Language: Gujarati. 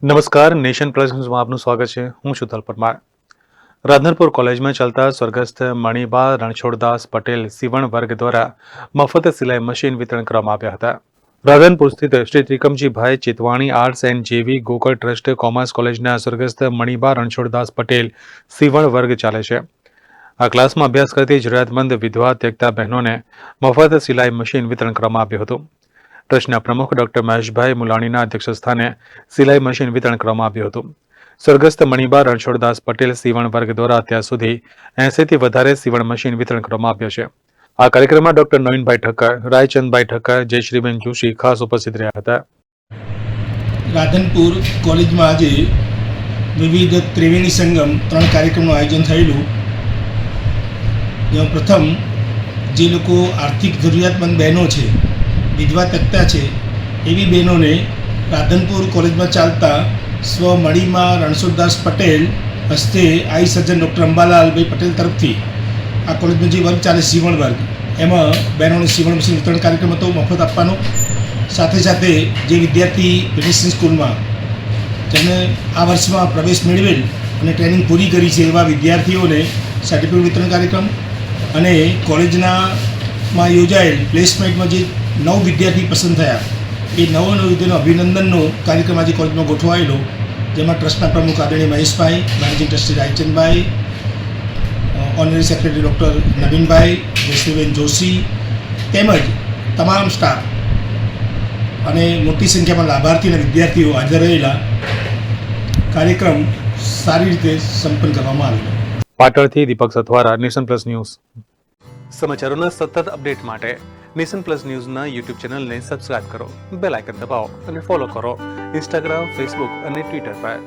નમસ્કાર, નેશન પ્લસ ન્યૂઝમાં આપનું સ્વાગત છે. હું છું તલ પરમાર. રાધનપુર કોલેજમાં ચાલતા સ્વર્ગસ્થ મણિબા રણછોડદાસ પટેલ સીવણ વર્ગ દ્વારા મફત સિલાઈ મશીન વિતરણ કરવામાં આવ્યા હતા. રાધનપુર સ્થિત શ્રી ત્રિકમજીભાઈ ચિતવાણી આર્ટ્સ એન્ડ જેવી ગોકળ ટ્રસ્ટ કોમર્સ કોલેજના સ્વર્ગસ્થ મણિબા રણછોડદાસ પટેલ સીવણ વર્ગ ચાલે છે. આ ક્લાસમાં અભ્યાસ કરતી જરૂરિયાતમંદ વિધવા ત્યક્તા બહેનોને મફત સિલાઈ મશીન વિતરણ કરવામાં આવ્યું હતું. ટ્રસ્ટના પ્રમુખ ડોક્ટર મહેશભાઈ મુલાણીના અધ્યક્ષસ્થાને સિલાઈ મશીન વિતરણ કરવામાં આવ્યું હતું. સ્વર્ગસ્થ મણિબા રણછોડદાસ પટેલ સીવણ વર્ગ દ્વારા અત્યાર સુધી 80થી વધારે સીવણ મશીન વિતરણ કરવામાં આવ્યું છે. આ કાર્યક્રમમાં ડોક્ટર નવીનભાઈ ઠક્કર, રાયચંદભાઈ ઠક્કર, જયશ્રીબેન જોશી ખાસ ઉપસ્થિત રહ્યા હતા. રાધનપુર કોલેજમાં આજે વિવિધ ત્રિવેણી સંગમ 3 કાર્યક્રમનું આયોજન થયેલું. જેમાં પ્રથમ જે લોકો આર્થિક જરૂરિયાતમંદ બહેનો છે, વિધવા તકતા છે, એવી બહેનોને રાધનપુર કોલેજમાં ચાલતા સ્વ મણિબા રણછોડદાસ પટેલ હસ્તે આઈ સર્જન ડૉક્ટર અંબાલાલભાઈ પટેલ તરફથી આ કોલેજનો જે વર્ગ ચાલે સીવણ વર્ગ, એમાં બહેનોને સીવણ મશીન વિતરણ કાર્યક્રમ હતો મફત આપવાનો. સાથે સાથે જે વિદ્યાર્થી ફિનિશિંગ સ્કૂલમાં જેમને આ વર્ષમાં પ્રવેશ મેળવેલ અને ટ્રેનિંગ પૂરી કરી છે એવા વિદ્યાર્થીઓને સર્ટિફિકેટ વિતરણ કાર્યક્રમ અને કોલેજમાં યોજાયેલ પ્લેસમેન્ટમાં જે 9 વિદ્યાર્થી પસંદ થયા એ 9 વિદ્યાર્થીઓનો અભિનંદનનો કાર્યક્રમ આજે કોલેજમાં ગોઠવાયેલો. જેમાં ટ્રસ્ટના પ્રમુખ આદરણીય મહેશભાઈ, મેનેજિંગ ટ્રસ્ટી રાયચંદભાઈ, ઓનરરી સેક્રેટરી ડૉક્ટર નવીનભાઈ, જયશ્રીબેન જોશી તેમજ તમામ સ્ટાફ અને મોટી સંખ્યામાં લાભાર્થી અને વિદ્યાર્થીઓ હાજર રહેલા કાર્યક્રમ સારી રીતે સંપન્ન કરવામાં આવેલો. પાટણથી દીપક સથવારા, નેશન પ્લસ ન્યૂઝ. સમાચારોના સતત અપડેટ માટે નેશન પ્લસ ન્યૂઝના યુટ્યુબ ચેનલને સબસ્ક્રાઇબ કરો, બેલ આઇકન દબાવો અને ફોલો કરો ઇન્સ્ટાગ્રામ, ફેસબુક અને ટ્વિટર પર.